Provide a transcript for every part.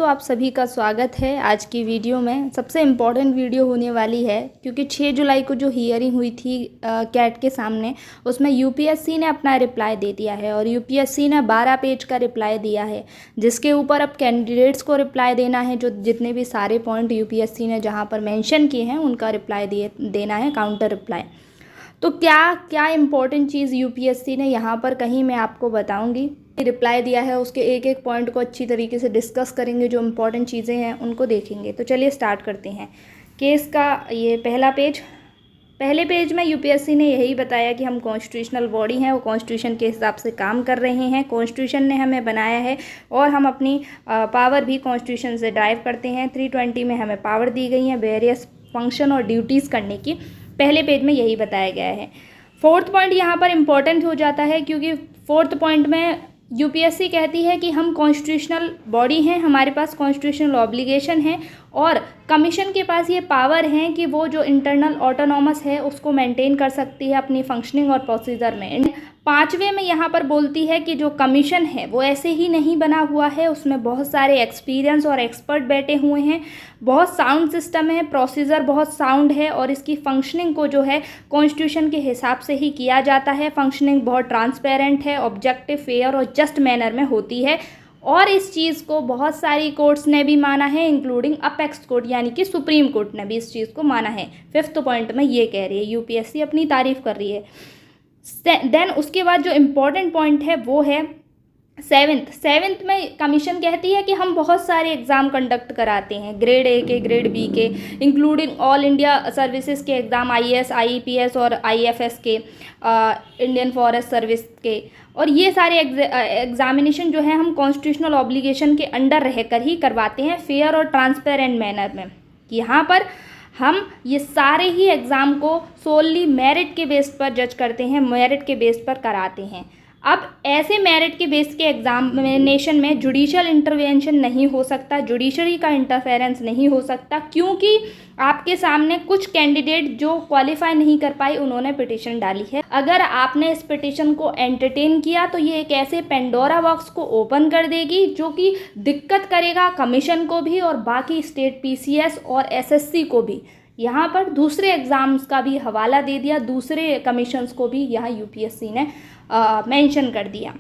दोस्तों, आप सभी का स्वागत है आज की वीडियो में। सबसे इम्पॉर्टेंट वीडियो होने वाली है क्योंकि 6 जुलाई को जो हियरिंग हुई थी कैट के सामने, उसमें यूपीएससी ने अपना रिप्लाई दे दिया है और यूपीएससी ने 12 पेज का रिप्लाई दिया है, जिसके ऊपर अब कैंडिडेट्स को रिप्लाई देना है। जो जितने भी सारे पॉइंट यूपीएससी ने जहाँ पर मेंशन किए हैं उनका रिप्लाई देना है, काउंटर रिप्लाई। तो क्या क्या इम्पोर्टेंट चीज़ यूपीएससी ने यहाँ पर कहीं मैं आपको बताऊँगी। रिप्लाई दिया है उसके एक एक पॉइंट को अच्छी तरीके से डिस्कस करेंगे, जो इम्पोर्टेंट चीज़ें हैं उनको देखेंगे। तो चलिए स्टार्ट करते हैं। केस का ये पहले पेज में यूपीएससी ने यही बताया कि हम कॉन्स्टिट्यूशनल बॉडी हैं, वो कॉन्स्टिट्यूशन के हिसाब से काम कर रहे हैं, कॉन्स्टिट्यूशन ने हमें बनाया है और हम अपनी पावर भी कॉन्स्टिट्यूशन से ड्राइव करते हैं। 320 में हमें पावर दी गई है वेरियस फंक्शन और ड्यूटीज़ करने की। पहले पेज में यही बताया गया है। फोर्थ पॉइंट यहाँ पर इम्पोर्टेंट हो जाता है क्योंकि फोर्थ पॉइंट में यूपीएससी कहती है कि हम कॉन्स्टिट्यूशनल बॉडी हैं, हमारे पास कॉन्स्टिट्यूशनल ऑब्लिगेशन है और कमीशन के पास ये पावर है कि वो जो इंटरनल ऑटोनॉमस है उसको मेंटेन कर सकती है अपनी फंक्शनिंग और प्रोसीजर में। पाँचवें में यहाँ पर बोलती है कि जो कमीशन है वो ऐसे ही नहीं बना हुआ है, उसमें बहुत सारे एक्सपीरियंस और एक्सपर्ट बैठे हुए हैं, बहुत साउंड सिस्टम है, प्रोसीजर बहुत साउंड है और इसकी फंक्शनिंग को जो है कॉन्स्टिट्यूशन के हिसाब से ही किया जाता है। फंक्शनिंग बहुत ट्रांसपेरेंट है, ऑब्जेक्टिव, फेयर और जस्ट मैनर में होती है और इस चीज़ को बहुत सारी कोर्ट्स ने भी माना है, इंक्लूडिंग अपेक्स कोर्ट यानी कि सुप्रीम कोर्ट ने भी इस चीज़ को माना है। फिफ्थ पॉइंट में ये कह रही है यूपीएससी, अपनी तारीफ कर रही है। देन उसके बाद जो इम्पोर्टेंट पॉइंट है वो है सेवेंथ में कमीशन कहती है कि हम बहुत सारे एग्ज़ाम कंडक्ट कराते हैं, ग्रेड ए के, ग्रेड बी के, इंक्लूडिंग ऑल इंडिया सर्विसेज के एग्ज़ाम, आईएएस, आईपीएस और आईएफएस के, इंडियन फॉरेस्ट सर्विस के, और ये सारे एग्जामिनेशन जो है हम कॉन्स्टिट्यूशनल ऑब्लिगेशन के अंडर रहकर ही करवाते हैं, फेयर और ट्रांसपेरेंट मैनर में। यहाँ पर हम ये सारे ही एग्ज़ाम को सोलली मेरिट के बेस पर जज करते हैं, मेरिट के बेस पर कराते हैं। अब ऐसे मेरिट के बेस के एग्जामिनेशन में जुडिशियल इंटरवेंशन नहीं हो सकता, जुडिशरी का इंटरफेरेंस नहीं हो सकता, क्योंकि आपके सामने कुछ कैंडिडेट जो क्वालिफाई नहीं कर पाए उन्होंने पिटीशन डाली है। अगर आपने इस पिटीशन को एंटरटेन किया तो ये एक ऐसे पेंडोरा बॉक्स को ओपन कर देगी जो कि दिक्कत करेगा कमीशन को भी और बाकी स्टेट पीसीएस और एसएससी को भी। यहाँ पर दूसरे एग्ज़ाम्स का भी हवाला दे दिया, दूसरे कमीशंस को भी यहाँ यूपीएससी ने मेंशन कर दिया।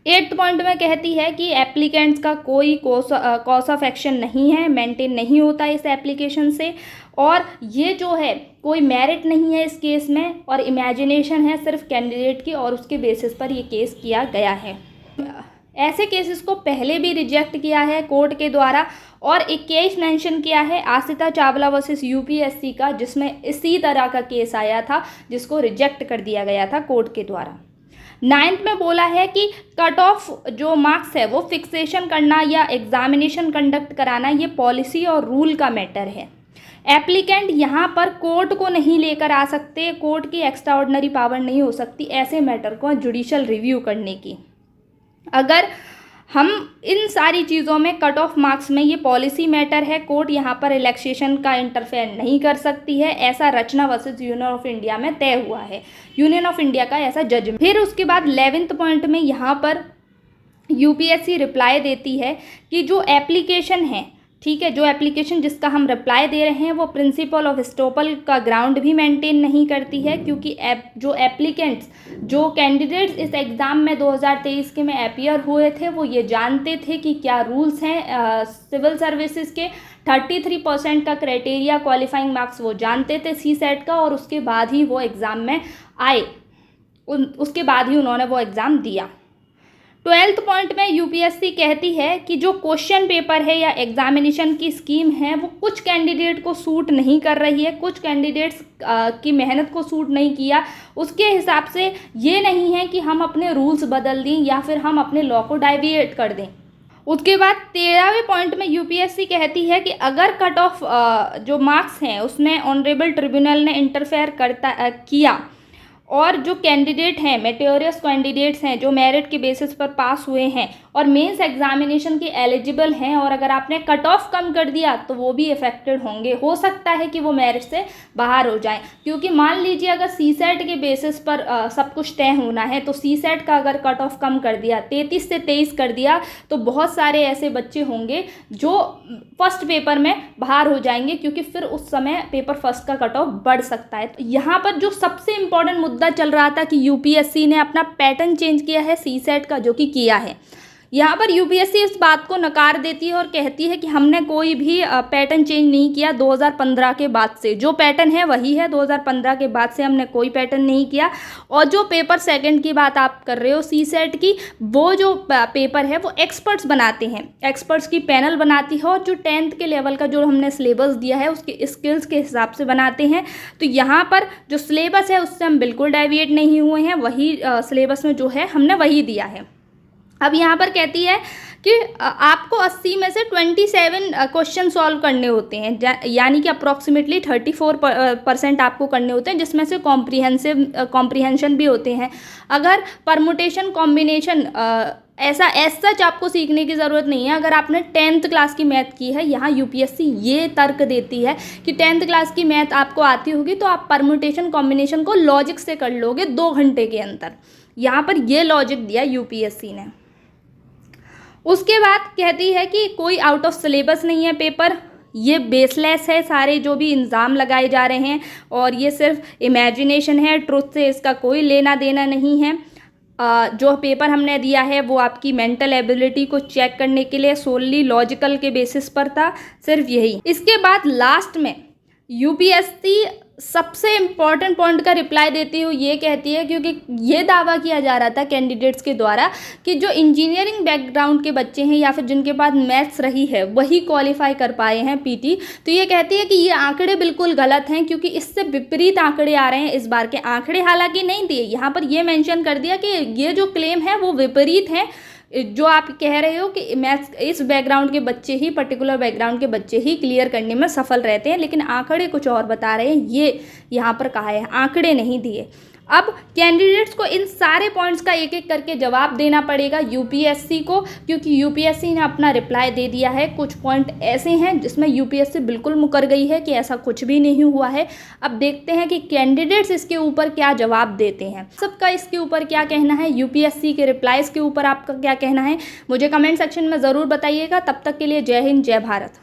8th पॉइंट में कहती है कि एप्लीकेंट्स का कोई कॉज ऑफ एक्शन नहीं है, मेंटेन नहीं होता इस एप्लीकेशन से, और ये जो है कोई मेरिट नहीं है इस केस में और इमेजिनेशन है सिर्फ कैंडिडेट की और उसके बेसिस पर ये केस किया गया है। ऐसे केसेस को पहले भी रिजेक्ट किया है कोर्ट के द्वारा और एक केस मेंशन किया है आशिता चावला वर्सेस यूपीएससी का, जिसमें इसी तरह का केस आया था जिसको रिजेक्ट कर दिया गया था कोर्ट के द्वारा। 9th में बोला है कि कट ऑफ जो मार्क्स है वो फिक्सेशन करना या एग्जामिनेशन कंडक्ट कराना ये पॉलिसी और रूल का मैटर है। एप्लीकेंट यहाँ पर कोर्ट को नहीं लेकर आ सकते, कोर्ट की एक्स्ट्राऑर्डिनरी पावर नहीं हो सकती ऐसे मैटर को जुडिशियल रिव्यू करने की। अगर हम इन सारी चीज़ों में कट ऑफ मार्क्स में ये पॉलिसी मैटर है, कोर्ट यहाँ पर रिलैक्सेशन का इंटरफेयर नहीं कर सकती है, ऐसा रचना वर्सेस यूनियन ऑफ इंडिया में तय हुआ है, यूनियन ऑफ इंडिया का ऐसा जजमेंट। फिर उसके बाद 11th पॉइंट में यहाँ पर यूपीएससी रिप्लाई देती है कि जो एप्लीकेशन है, ठीक है, जो एप्लीकेशन जिसका हम रिप्लाई दे रहे हैं वो प्रिंसिपल ऑफ एस्टॉपल का ग्राउंड भी मेंटेन नहीं करती है, क्योंकि जो एप्लीकेंट्स, जो कैंडिडेट्स इस एग्ज़ाम में 2023 के में अपीयर हुए थे वो ये जानते थे कि क्या रूल्स हैं सिविल सर्विसेज के। 33% का क्राइटेरिया क्वालिफाइंग मार्क्स वो जानते थे सीसेट का और उसके बाद ही वो एग्ज़ाम में आए, उसके बाद ही उन्होंने वो एग्ज़ाम दिया। 12th पॉइंट में यूपीएससी कहती है कि जो क्वेश्चन पेपर है या एग्जामिनेशन की स्कीम है वो कुछ कैंडिडेट को सूट नहीं कर रही है, कुछ कैंडिडेट्स की मेहनत को सूट नहीं किया, उसके हिसाब से ये नहीं है कि हम अपने रूल्स बदल दें या फिर हम अपने लॉ को डाइविएट कर दें। उसके बाद 13वें पॉइंट में यूपीएससी कहती है कि अगर कट ऑफ जो मार्क्स हैं उसमें ऑनरेबल ट्रिब्यूनल ने इंटरफेयर किया और जो कैंडिडेट हैं, मेरिटोरियस कैंडिडेट्स हैं जो मेरिट के बेसिस पर पास हुए हैं और मेंस एग्जामिनेशन के एलिजिबल हैं, और अगर आपने कट ऑफ कम कर दिया तो वो भी अफेक्टेड होंगे। हो सकता है कि वो मेरिट से बाहर हो जाएं, क्योंकि मान लीजिए अगर सीसेट के बेसिस पर सब कुछ तय होना है, तो सीसेट का अगर कट ऑफ कम कर दिया, 33 से 23 कर दिया, तो बहुत सारे ऐसे बच्चे होंगे जो फर्स्ट पेपर में बाहर हो जाएंगे, क्योंकि फिर उस समय पेपर फर्स्ट का कट ऑफ बढ़ सकता है। तो यहाँ पर जो सबसे इम्पोर्टेंट मुद्दा चल रहा था कि यूपीएससी ने अपना पैटर्न चेंज किया है सीसेट का, जो कि किया है। यहाँ पर यूपीएससी इस बात को नकार देती है और कहती है कि हमने कोई भी पैटर्न चेंज नहीं किया 2015 के बाद से, जो पैटर्न है वही है, 2015 के बाद से हमने कोई पैटर्न नहीं किया। और जो पेपर सेकंड की बात आप कर रहे हो सीसेट की, वो जो पेपर है वो एक्सपर्ट्स बनाते हैं, एक्सपर्ट्स की पैनल बनाती है, और जो 10th के लेवल का जो हमने सिलेबस दिया है उसके स्किल्स के हिसाब से बनाते हैं। तो यहाँ पर जो सिलेबस है उससे हम बिल्कुल डेविएट नहीं हुए हैं, वही सिलेबस में जो है हमने वही दिया है। अब यहाँ पर कहती है कि आपको 80 में से 27 क्वेश्चन सॉल्व करने होते हैं, यानी कि अप्रॉक्सीमेटली 34% आपको करने होते हैं, जिसमें से कॉम्प्रिहेंशन भी होते हैं। अगर परमुटेशन कॉम्बिनेशन ऐसा सच आपको सीखने की ज़रूरत नहीं है। अगर आपने 10th क्लास की मैथ की है, यहाँ यूपीएससी ये तर्क देती है कि 10th क्लास की मैथ आपको आती होगी तो आप परमुटेशन कॉम्बिनेशन को लॉजिक से कर लोगे 2 घंटे के अंदर। यहाँ पर ये लॉजिक दिया यूपीएससी ने। उसके बाद कहती है कि कोई आउट ऑफ सिलेबस नहीं है पेपर, ये बेसलेस है सारे जो भी इल्ज़ाम लगाए जा रहे हैं, और ये सिर्फ इमेजिनेशन है, ट्रुथ से इसका कोई लेना देना नहीं है। जो पेपर हमने दिया है वो आपकी मेंटल एबिलिटी को चेक करने के लिए सोनली लॉजिकल के बेसिस पर था, सिर्फ यही। इसके बाद लास्ट में यूपीएससी सबसे इम्पॉर्टेंट पॉइंट का रिप्लाई देती हुई ये कहती है, क्योंकि ये दावा किया जा रहा था कैंडिडेट्स के द्वारा कि जो इंजीनियरिंग बैकग्राउंड के बच्चे हैं या फिर जिनके पास मैथ्स रही है वही क्वालिफाई कर पाए हैं पीटी, तो ये कहती है कि ये आंकड़े बिल्कुल गलत हैं, क्योंकि इससे विपरीत आंकड़े आ रहे हैं। इस बार के आंकड़े हालांकि नहीं दिए, यहाँ पर ये मेंशन कर दिया कि ये जो क्लेम है वो विपरीत है। जो आप कह रहे हो कि मैथ्स इस बैकग्राउंड के बच्चे ही, पर्टिकुलर बैकग्राउंड के बच्चे ही क्लियर करने में सफल रहते हैं, लेकिन आंकड़े कुछ और बता रहे हैं, ये यहाँ पर कहा है, आंकड़े नहीं दिए। अब कैंडिडेट्स को इन सारे पॉइंट्स का एक एक करके जवाब देना पड़ेगा यूपीएससी को, क्योंकि यूपीएससी ने अपना रिप्लाई दे दिया है। कुछ पॉइंट ऐसे हैं जिसमें यूपीएससी बिल्कुल मुकर गई है कि ऐसा कुछ भी नहीं हुआ है। अब देखते हैं कि कैंडिडेट्स इसके ऊपर क्या जवाब देते हैं। सबका इसके ऊपर क्या कहना है, यूपीएससी के रिप्लाईज़ के ऊपर आपका क्या कहना है, मुझे कमेंट सेक्शन में ज़रूर बताइएगा। तब तक के लिए जय हिंद, जय भारत।